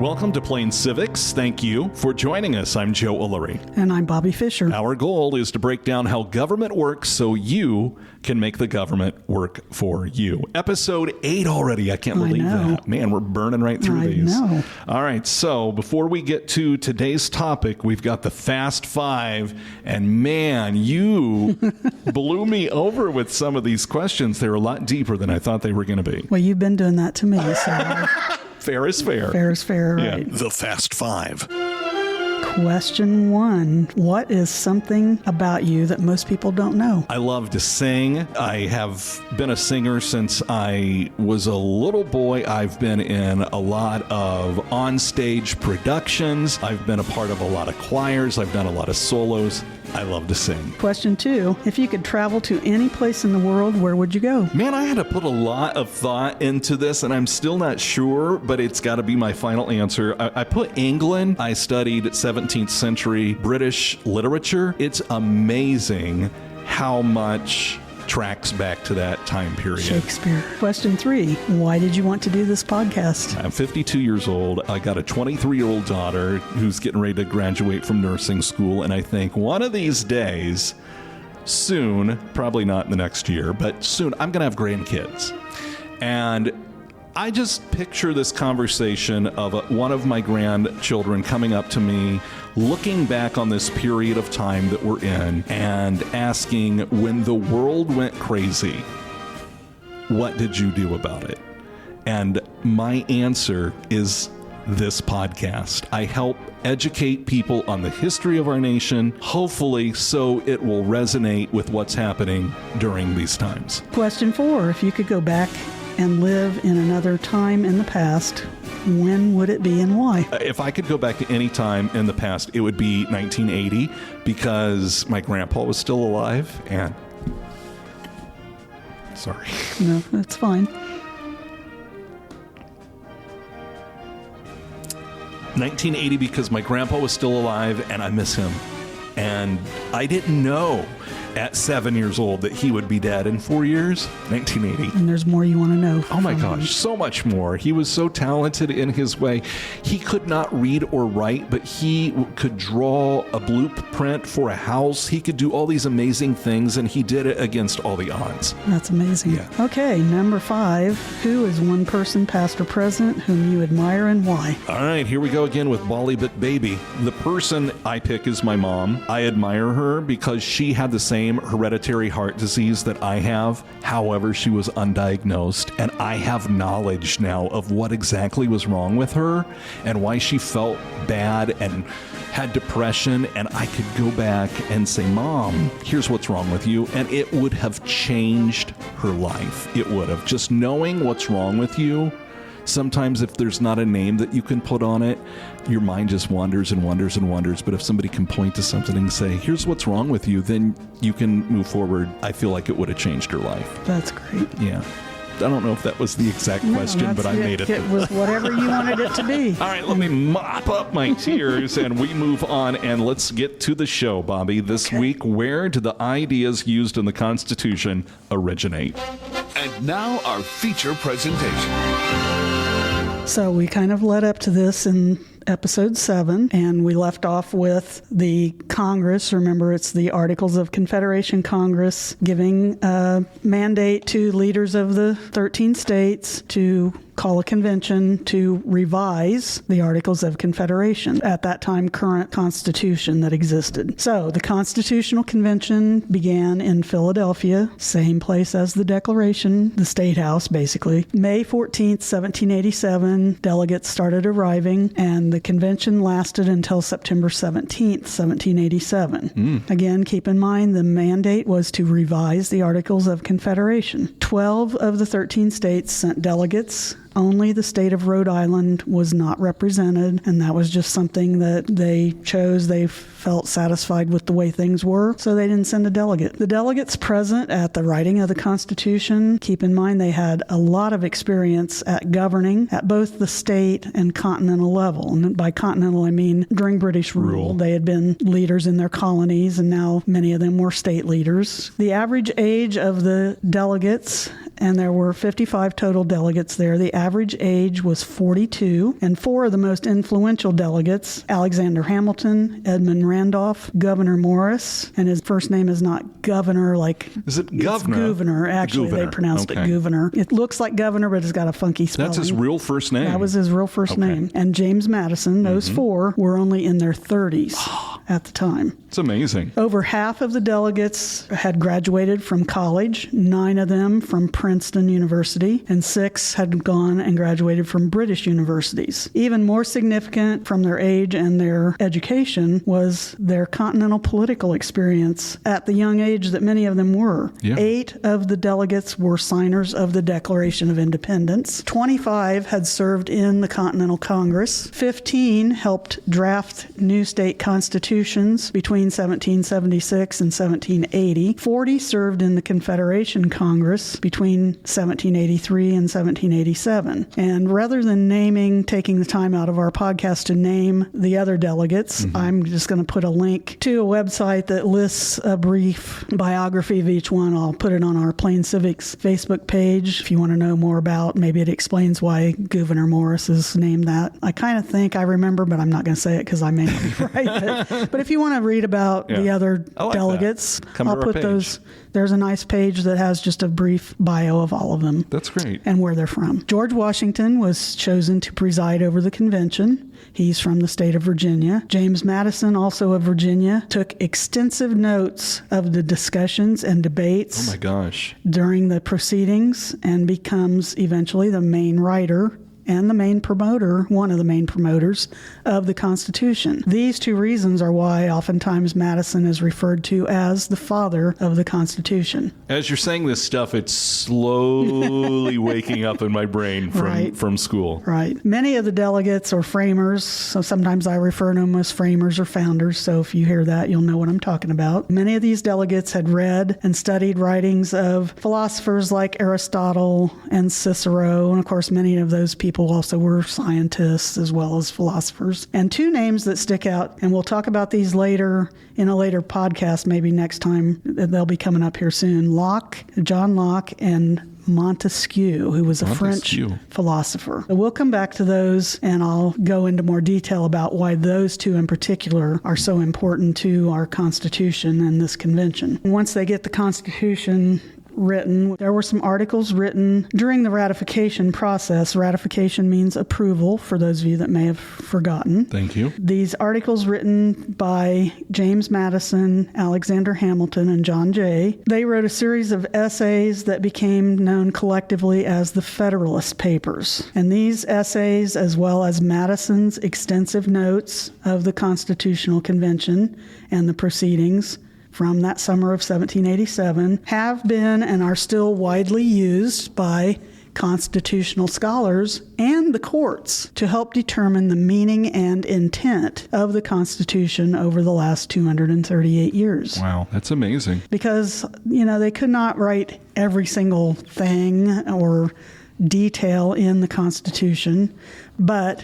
Welcome to Plain Civics. Thank you for joining us. I'm Joe Ulery. And I'm Bobbi Fisher. Our goal is to break down how government works so you can make the government work for you. Episode 8 already. I can't believe that. Man, we're burning right through these. I know. All right, so before we get to today's topic, we've got the Fast Five. And man, you blew me over with some of these questions. They're a lot deeper than I thought they were going to be. Well, you've been doing that to me, so... Fair is fair. Fair is fair, right. Yeah. The Fast Five. Question 1. What is something about you that most people don't know? I love to sing. I have been a singer since I was a little boy. I've been in a lot of onstage productions. I've been a part of a lot of choirs. I've done a lot of solos. I love to sing. Question 2. If you could travel to any place in the world, where would you go? Man, I had to put a lot of thought into this, and I'm still not sure, but it's got to be my final answer. I put England. I studied 17th century British literature. It's amazing how much tracks back to that time period. Shakespeare. Question 3. Why did you want to do this podcast? I'm 52 years old. I got a 23-year-old daughter who's getting ready to graduate from nursing school, and I think one of these days, soon, probably not in the next year, but soon, I'm going to have grandkids. And I just picture this conversation of one of my grandchildren coming up to me, looking back on this period of time that we're in and asking, when the world went crazy, what did you do about it? And my answer is this podcast. I help educate people on the history of our nation, hopefully so it will resonate with what's happening during these times. Question 4. If you could go back and live in another time in the past, when would it be and why? If I could go back to any time in the past, it would be 1980 because my grandpa was still alive and... Sorry. No, that's fine. 1980 because my grandpa was still alive and I miss him. And I didn't know at 7 years old that he would be dead in 4 years. 1980. And there's more you want to know. Oh my gosh, so much more. He was so talented in his way. He could not read or write, but he could draw a blueprint for a house. He could do all these amazing things, and he did it against all the odds. That's amazing. Yeah. Okay, number 5. Who is one person, past or present, whom you admire and why? All right, here we go again with Bobbi but Baby. The person I pick is my mom. I admire her because she had the same hereditary heart disease that I have. However, she was undiagnosed, and I have knowledge now of what exactly was wrong with her and why she felt bad and had depression, and I could go back and say, Mom, here's what's wrong with you, and it would have changed her life. It would have. Just knowing what's wrong with you. Sometimes if there's not a name that you can put on it, your mind just wanders and wanders and wanders. But if somebody can point to something and say, here's what's wrong with you, then you can move forward. I feel like it would have changed her life. That's great. Yeah. I don't know if that was the exact question, but I made it. It was whatever you wanted it to be. All right, let me mop up my tears and we move on, and let's get to the show, Bobbi. This week, where do the ideas used in the Constitution originate? And now our feature presentation. So we kind of led up to this in episode 7, and we left off with the Congress. Remember, it's the Articles of Confederation Congress giving a mandate to leaders of the 13 states to call a convention to revise the Articles of Confederation, at that time current constitution that existed. So the Constitutional Convention began in Philadelphia, same place as the Declaration, the State House basically. May 14th, 1787, delegates started arriving, and the convention lasted until September 17th, 1787. Again, keep in mind the mandate was to revise the Articles of Confederation. 12 of the 13 states sent delegates. Only the state of Rhode Island was not represented, and that was just something that they chose. They felt satisfied with the way things were, so they didn't send a delegate. The delegates present at the writing of the Constitution, keep in mind they had a lot of experience at governing at both the state and continental level. And by continental, I mean during British rule. They had been leaders in their colonies, and now many of them were state leaders. The average age of the delegates and there were 55 total delegates there. The average age was 42, and 4 of the most influential delegates, Alexander Hamilton, Edmund Randolph, Governor Morris, and his first name is not Governor like... Is it Governor? It's Gouverneur. Actually, Gouverneur. they pronounced Okay. it Gouverneur. It looks like Governor, but it's got a funky spelling. That's his real first name? That was his real first name. And James Madison, those 4 were only in their 30s at the time. It's amazing. Over half of the delegates had graduated from college, 9 of them from Princeton University, and 6 had gone and graduated from British universities. Even more significant from their age and their education was their continental political experience at the young age that many of them were. Yeah. 8 of the delegates were signers of the Declaration of Independence. 25 had served in the Continental Congress. 15 helped draft new state constitutions between 1776 and 1780. 40 served in the Confederation Congress between 1783 and 1787. And rather than taking the time out of our podcast to name the other delegates, I'm just going to put a link to a website that lists a brief biography of each one. I'll put it on our Plain Civics Facebook page if you want to know more about. Maybe it explains why Gouverneur Morris is named that. I kind of think I remember, but I'm not going to say it because I may not be right. But if you want to read about the other delegates, I'll put those. There's a nice page that has just a brief bio of all of them. That's great. And where they're from. George Washington was chosen to preside over the convention. He's from the state of Virginia. James Madison, also of Virginia, took extensive notes of the discussions and debates Oh my gosh. during the proceedings and becomes eventually the main writer and the main promoter, one of the main promoters of the Constitution. These 2 reasons are why oftentimes Madison is referred to as the father of the Constitution. As you're saying this stuff, it's slowly waking up in my brain from school. Right. Many of the delegates or framers, so sometimes I refer to them as framers or founders, so if you hear that, you'll know what I'm talking about. Many of these delegates had read and studied writings of philosophers like Aristotle and Cicero, and of course many of those people also were scientists as well as philosophers. And 2 names that stick out, and we'll talk about these later in a later podcast, maybe next time. They'll be coming up here soon. John Locke, and Montesquieu, who was a French philosopher. So we'll come back to those, and I'll go into more detail about why those 2 in particular are so important to our Constitution and this convention. Once they get the Constitution written, there were some articles written during the ratification process. Ratification means approval, for those of you that may have forgotten. Thank you. These articles written by James Madison, Alexander Hamilton, and John Jay, they wrote a series of essays that became known collectively as the Federalist Papers. And these essays, as well as Madison's extensive notes of the Constitutional Convention and the proceedings from that summer of 1787, have been and are still widely used by constitutional scholars and the courts to help determine the meaning and intent of the Constitution over the last 238 years. Wow, that's amazing. Because, they could not write every single thing or detail in the Constitution, but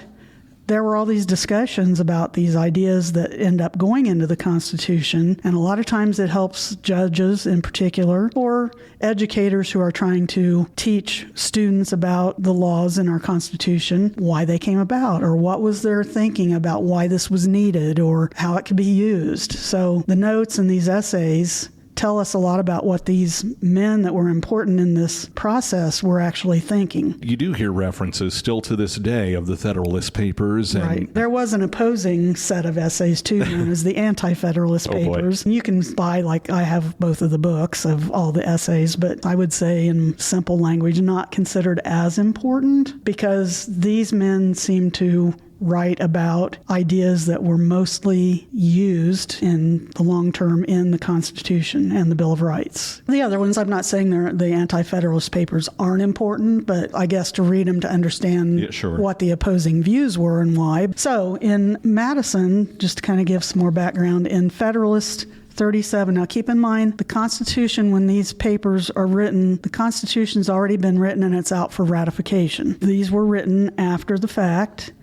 there were all these discussions about these ideas that end up going into the Constitution, and a lot of times it helps judges in particular or educators who are trying to teach students about the laws in our Constitution, why they came about, or what was their thinking about why this was needed, or how it could be used. So the notes in these essays tell us a lot about what these men that were important in this process were actually thinking. You do hear references still to this day of the Federalist Papers. And right. There was an opposing set of essays, too, known as the Anti-Federalist Papers. Boy. You can buy, I have both of the books of all the essays, but I would say in simple language, not considered as important, because these men seem to write about ideas that were mostly used in the long term in the Constitution and the Bill of Rights. The other ones, I'm not saying the Anti-Federalist Papers aren't important, but I guess to read them to understand what the opposing views were and why. So in Madison, just to kind of give some more background, in Federalist 37. Now, keep in mind, the Constitution, when these papers are written, the Constitution's already been written and it's out for ratification. These were written after the fact,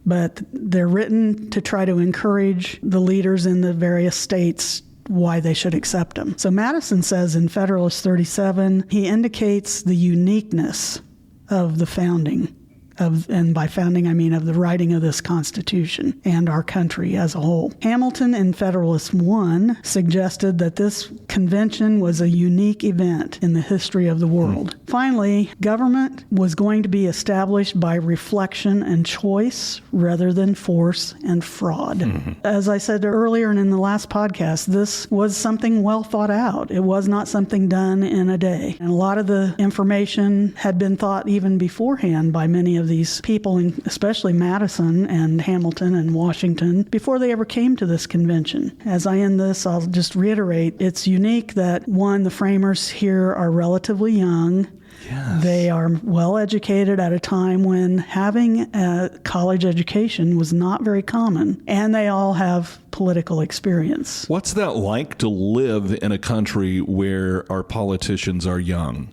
but they're written to try to encourage the leaders in the various states why they should accept them. So Madison says in Federalist 37, he indicates the uniqueness of the founding. And by founding, I mean of the writing of this Constitution and our country as a whole. Hamilton in Federalist 1 suggested that this convention was a unique event in the history of the world. Finally, government was going to be established by reflection and choice rather than force and fraud. As I said earlier and in the last podcast, this was something well thought out. It was not something done in a day. And a lot of the information had been thought even beforehand by many of these people, especially Madison and Hamilton and Washington, before they ever came to this convention. As I end this, I'll just reiterate, it's unique that, one, the framers here are relatively young. Yes. They are well educated at a time when having a college education was not very common, and they all have political experience. What's that like to live in a country where our politicians are young?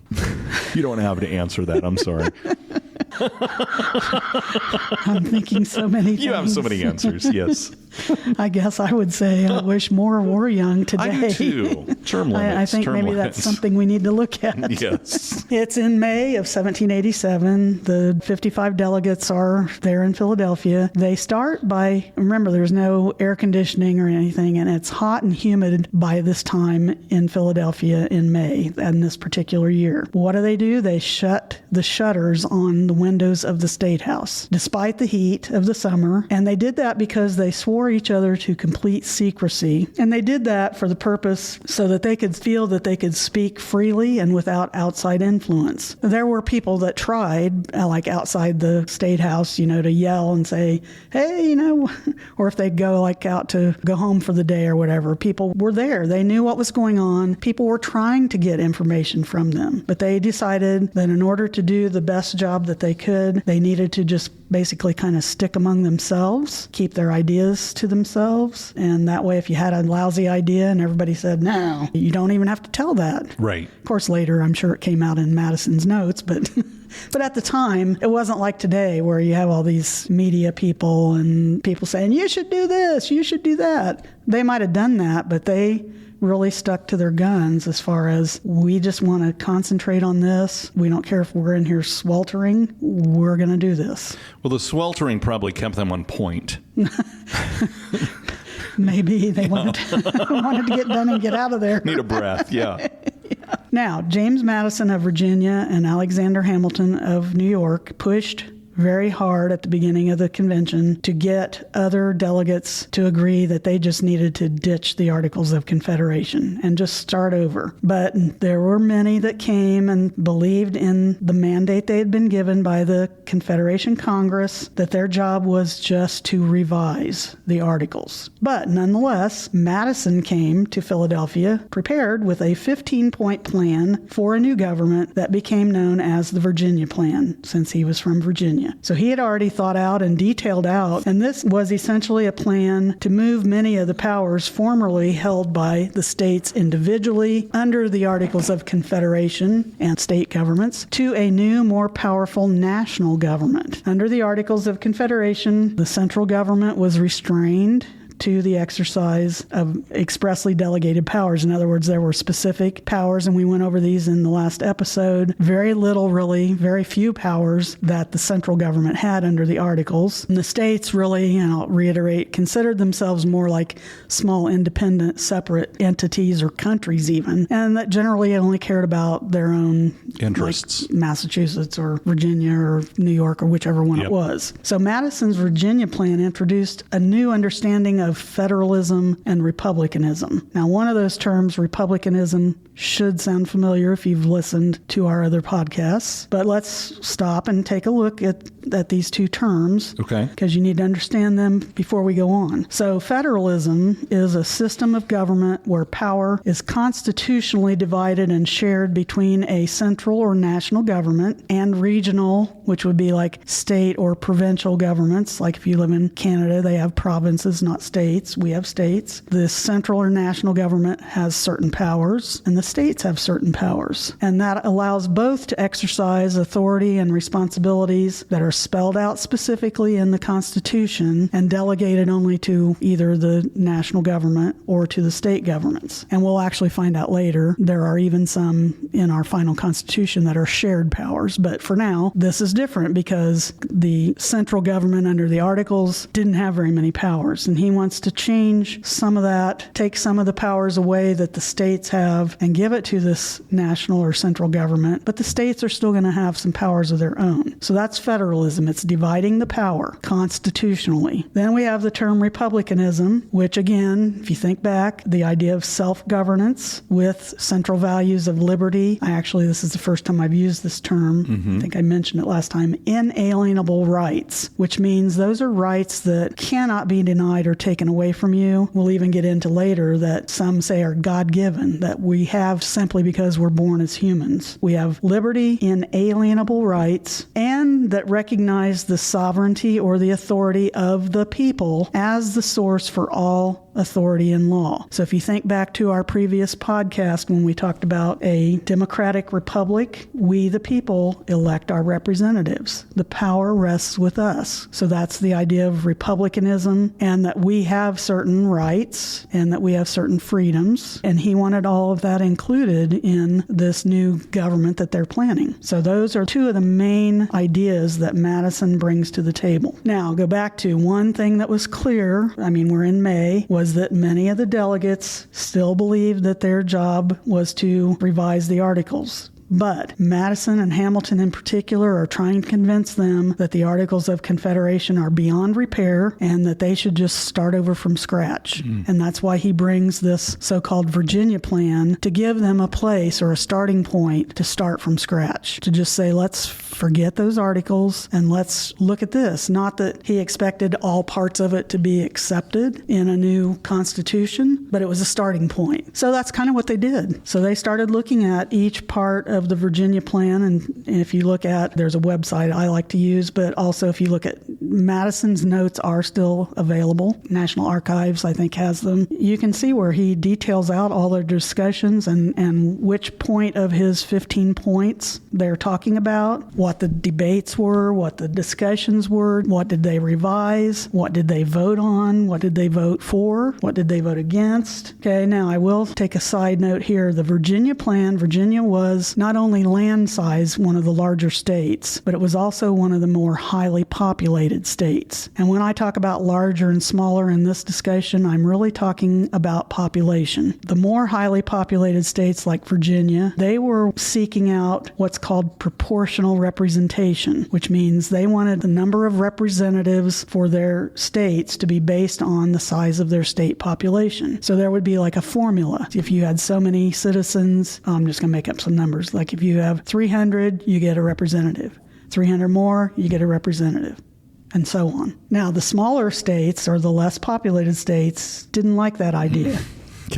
You don't have to answer that. I'm sorry. I'm thinking so many things. You have so many answers, yes. I guess I would say I wish more were young today. I do too. Term limits. I think maybe that's something we need to look at. Yes. It's in May of 1787. The 55 delegates are there in Philadelphia. They start by, remember, there's no air conditioning or anything, and it's hot and humid by this time in Philadelphia in May and this particular year. What do? They shut the shutters on the windows of the State House, despite the heat of the summer, and they did that because they swore each other to complete secrecy, and they did that for the purpose so that they could feel that they could speak freely and without outside influence. There were people that tried, like outside the State House, to yell and say, hey, or if they'd go out to go home for the day or whatever. People were there. They knew what was going on. People were trying to get information from them, but they decided that in order to do the best job that they could, they needed to just basically kind of stick among themselves, keep their ideas to themselves. And that way, if you had a lousy idea and everybody said, no, you don't even have to tell that. Right. Of course, later, I'm sure it came out in Madison's notes, but but at the time, it wasn't like today where you have all these media people and people saying, you should do this, you should do that. They might have done that, but they really stuck to their guns as far as, we just want to concentrate on this. We don't care if we're in here sweltering. We're going to do this. Well, the sweltering probably kept them on point. Maybe they wanted to get done and get out of there. Need a breath, yeah. Now, James Madison of Virginia and Alexander Hamilton of New York pushed very hard at the beginning of the convention to get other delegates to agree that they just needed to ditch the Articles of Confederation and just start over. But there were many that came and believed in the mandate they had been given by the Confederation Congress, that their job was just to revise the Articles. But nonetheless, Madison came to Philadelphia prepared with a 15-point plan for a new government that became known as the Virginia Plan, since he was from Virginia. So he had already thought out and detailed out, and this was essentially a plan to move many of the powers formerly held by the states individually under the Articles of Confederation and state governments to a new, more powerful national government. Under the Articles of Confederation, the central government was restrained to the exercise of expressly delegated powers. In other words, there were specific powers, and we went over these in the last episode. Very little, really, very few powers that the central government had under the Articles. And the states really, and I'll reiterate, considered themselves more like small, independent, separate entities or countries even, and that generally only cared about their own interests, like Massachusetts or Virginia or New York or whichever one it was. So Madison's Virginia Plan introduced a new understanding of federalism and republicanism. Now, one of those terms, republicanism, should sound familiar if you've listened to our other podcasts, but let's stop and take a look at these two terms, okay, because you need to understand them before we go on. So federalism is a system of government where power is constitutionally divided and shared between a central or national government and regional, which would be like state or provincial governments. Like if you live in Canada, they have provinces, not states. We have states. The central or national government has certain powers, and the states have certain powers. And that allows both to exercise authority and responsibilities that are spelled out specifically in the Constitution and delegated only to either the national government or to the state governments. And we'll actually find out later, there are even some in our final Constitution that are shared powers. But for now, this is different because the central government under the Articles didn't have very many powers. And he wants to change some of that, take some of the powers away that the states have and give it to this national or central government. But the states are still going to have some powers of their own. So that's federalism. It's dividing the power constitutionally. Then we have the term republicanism, which again, if you think back, the idea of self-governance with central values of liberty. This is the first time I've used this term. I think I mentioned it last time. Inalienable rights, which means those are rights that cannot be denied or taken away from you. We'll even get into later that some say are God-given, that we have simply because we're born as humans. We have liberty, inalienable rights, and that recognize the sovereignty or the authority of the people as the source for all authority and law. So if you think back to our previous podcast when we talked about a democratic republic, we the people elect our representatives. The power rests with us. So that's the idea of republicanism, and that we have certain rights and that we have certain freedoms. And he wanted all of that included in this new government that they're planning. So those are two of the main ideas that Madison brings to the table. Now, go back to one thing that was clear, we're in May, was that many of the delegates still believed that their job was to revise the Articles. But Madison and Hamilton in particular are trying to convince them that the Articles of Confederation are beyond repair and that they should just start over from scratch. And that's why he brings this so-called Virginia plan to give them a place or a starting point to start from scratch, to just say, let's forget those articles and let's look at this. Not that he expected all parts of it to be accepted in a new constitution, but it was a starting point. So that's kind of what they did. So they started looking at each part of the Virginia plan, and if you look at, there's a website I like to use, but also if you look at Madison's notes are still available. National Archives, I think, has them. You can see where he details out all their discussions and which point of his 15 points they're talking about, what the debates were, what the discussions were, what did they revise, what did they vote on, what did they vote for, what did they vote against. Okay, now I will take a side note here. The Virginia plan, Virginia was not only land size one of the larger states, but it was also one of the more highly populated states. And when I talk about larger and smaller in this discussion, I'm really talking about population. The more highly populated states like Virginia, they were seeking out what's called proportional representation, which means they wanted the number of representatives for their states to be based on the size of their state population. So there would be like a formula. If you had so many citizens, I'm just going to make up some numbers. Like if you have 300, you get a representative. 300 more, you get a representative, and so on. Now, the smaller states or the less populated states didn't like that idea.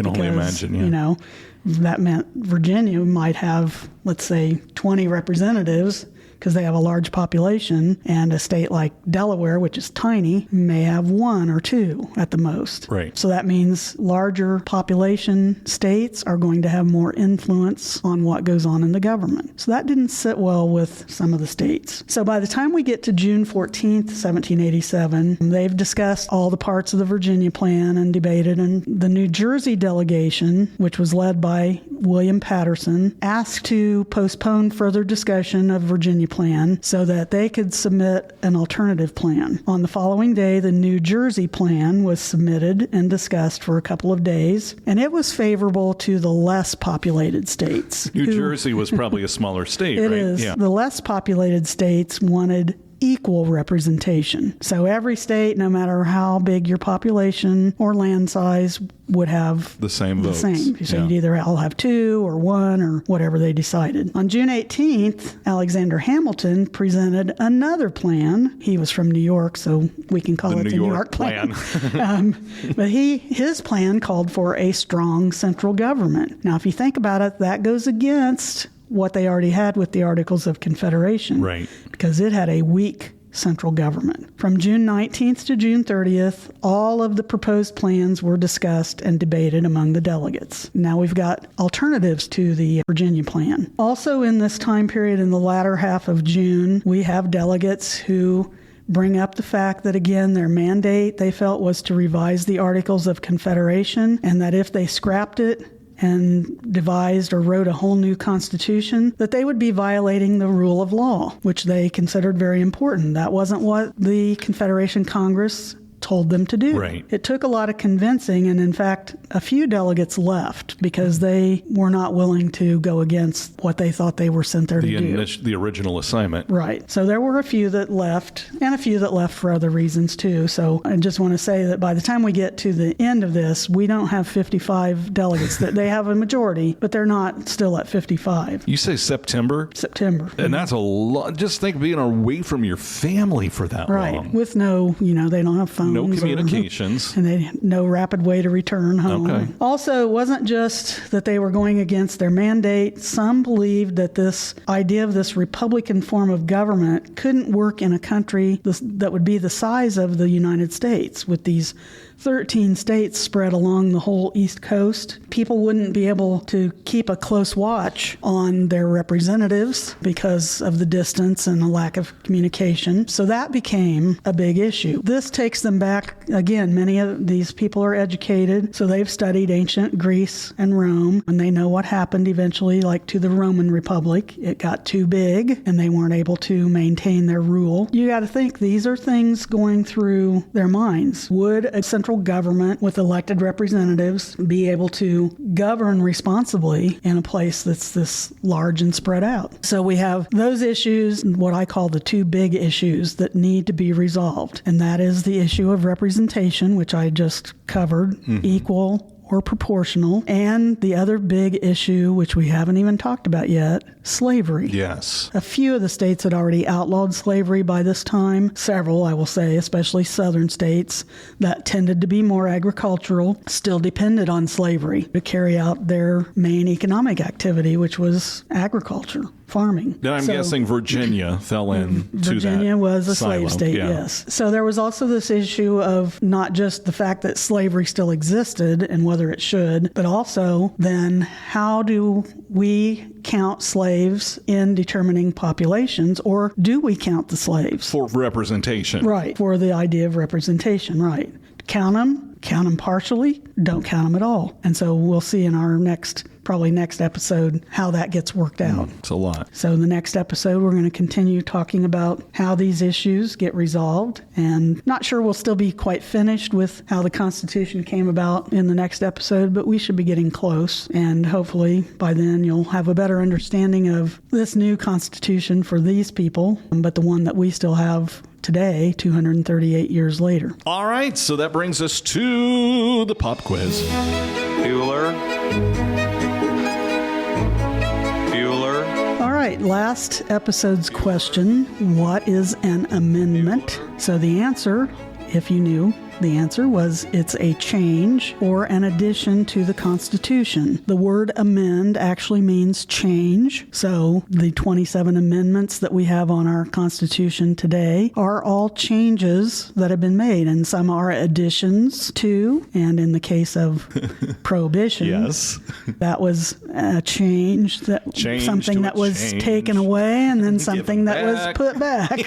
Only imagine, yeah. You know, that meant Virginia might have, let's say, 20 representatives because they have a large population, and a state like Delaware, which is tiny, may have 1 or 2 at the most. Right. So that means larger population states are going to have more influence on what goes on in the government. So that didn't sit well with some of the states. So by the time we get to June 14th, 1787, they've discussed all the parts of the Virginia plan and debated, and the New Jersey delegation, which was led by William Patterson, asked to postpone further discussion of Virginia plan so that they could submit an alternative plan. On the following day, the New Jersey plan was submitted and discussed for a couple of days, and it was favorable to the less populated states. New Jersey was probably a smaller state, right? It is. Yeah. The less populated states wanted equal representation. So every state, no matter how big your population or land size, would have the same votes. So you'd either all have 2 or 1 or whatever they decided. On June 18th, Alexander Hamilton presented another plan. He was from New York, so we can call it the New York plan. But his plan called for a strong central government. Now, if you think about it, that goes against what they already had with the Articles of Confederation. Right. Because it had a weak central government. From June 19th to June 30th, all of the proposed plans were discussed and debated among the delegates. Now we've got alternatives to the Virginia plan. Also in this time period, in the latter half of June, we have delegates who bring up the fact that, again, their mandate, they felt, was to revise the Articles of Confederation, and that if they scrapped it and devised or wrote a whole new constitution, that they would be violating the rule of law, which they considered very important. That wasn't what the Confederation Congress told them to do. Right. It took a lot of convincing, and in fact, a few delegates left because they were not willing to go against what they thought they were sent there to do. The original assignment. Right. So there were a few that left, and a few that left for other reasons too. So I just want to say that by the time we get to the end of this, we don't have 55 delegates. That they have a majority, but they're not still at 55. You say September? September. And that's a lot. Just think of being away from your family for that Right. long. With no, they don't have phones. No communications. And they no rapid way to return home. Okay. Also, it wasn't just that they were going against their mandate. Some believed that this idea of this Republican form of government couldn't work in a country that would be the size of the United States, with these 13 states spread along the whole East Coast. People wouldn't be able to keep a close watch on their representatives because of the distance and the lack of communication. So that became a big issue. This takes them back, again, many of these people are educated, so they've studied ancient Greece and Rome, and they know what happened eventually, like to the Roman Republic. It got too big, and they weren't able to maintain their rule. You got to think, these are things going through their minds. Would a central government with elected representatives be able to govern responsibly in a place that's this large and spread out? So we have those issues, what I call the two big issues that need to be resolved. And that is the issue of representation, which I just covered, equal or proportional, and the other big issue, which we haven't even talked about yet, slavery. Yes. A few of the states had already outlawed slavery by this time. Several, I will say, especially southern states that tended to be more agricultural, still depended on slavery to carry out their main economic activity, which was agriculture, farming. Then I'm guessing Virginia fell in to that. Virginia was a silo. slave state, Yeah. yes. So there was also this issue of not just the fact that slavery still existed and whether it should, but also then how do we count slaves in determining populations, or do we count the slaves? For representation. Right, for the idea of representation, right. Count them partially, don't count them at all. And so we'll see in our probably next episode how that gets worked out. It's a lot. So in the next episode, we're going to continue talking about how these issues get resolved. And not sure we'll still be quite finished with how the Constitution came about in the next episode, but we should be getting close. And hopefully by then you'll have a better understanding of this new Constitution for these people, but the one that we still have today, 238 years later. All right, so that brings us to the pop quiz. Bueller. All right, last episode's question, what is an amendment? So the answer, if you knew, the answer was it's a change or an addition to the Constitution. The word amend actually means change. So the 27 amendments that we have on our Constitution today are all changes that have been made, and some are additions to, and in the case of prohibition, Yes. that was a change, something that was taken away, and then something that was put back.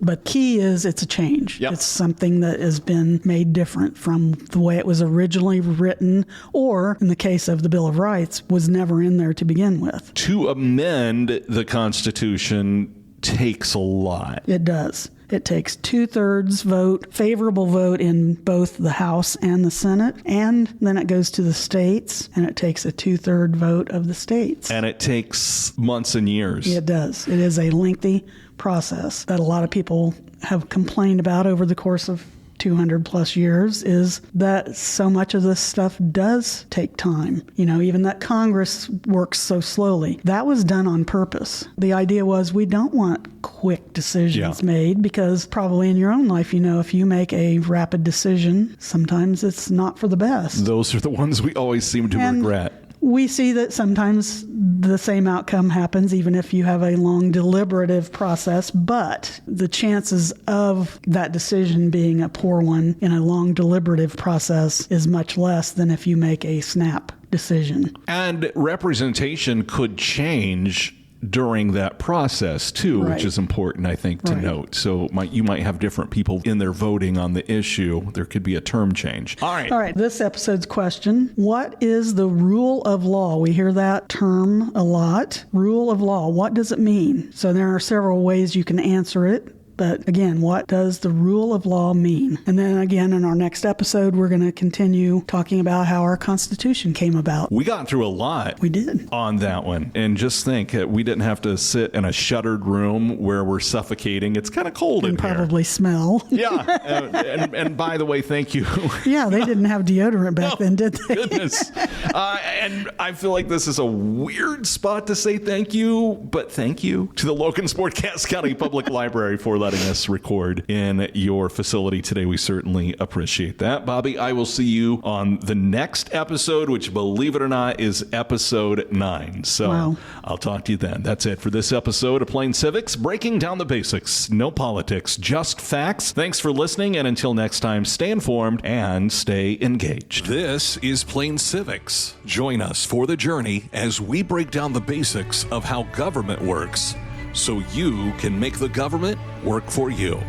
But key is it's a change. Yep. It's something that has been made different from the way it was originally written, or in the case of the Bill of Rights, was never in there to begin with. To amend the Constitution takes a lot. It does. It takes 2/3 vote, favorable vote in both the House and the Senate, and then it goes to the states, and it takes a 2/3 vote of the states. And it takes months and years. It does. It is a lengthy process that a lot of people have complained about over the course of 200 plus years, is that so much of this stuff does take time. Even that Congress works so slowly. That was done on purpose. The idea was we don't want quick decisions made, because probably in your own life, if you make a rapid decision, sometimes it's not for the best. Those are the ones we always seem to regret. we see that sometimes the same outcome happens even if you have a long deliberative process, but the chances of that decision being a poor one in a long deliberative process is much less than if you make a snap decision. And representation could change during that process too, Right. which is important, I think, to Right. note. So you might have different people in their voting on the issue. There could be a term change. All right. This episode's question: what is the rule of law? We hear that term a lot. Rule of law, what does it mean? So there are several ways you can answer it. But again, what does the rule of law mean? And then again, in our next episode, we're going to continue talking about how our Constitution came about. We got through a lot. We did. On that one. And just think, we didn't have to sit in a shuttered room where we're suffocating. It's kind of cold in And here. probably smell. Yeah. And by the way, thank you. Yeah, they didn't have deodorant back then, did they? Goodness. And I feel like this is a weird spot to say thank you, but thank you to the Logansport Cass County Public Library for letting us record in your facility today. We certainly appreciate that. Bobbi, I will see you on the next episode, which, believe it or not, is episode 9. So Wow. I'll talk to you then. That's it for this episode of Plain Civics, breaking down the basics. No politics, just facts. Thanks for listening, and until next time, stay informed and stay engaged. This is Plain Civics. Join us for the journey as we break down the basics of how government works so you can make the government work for you.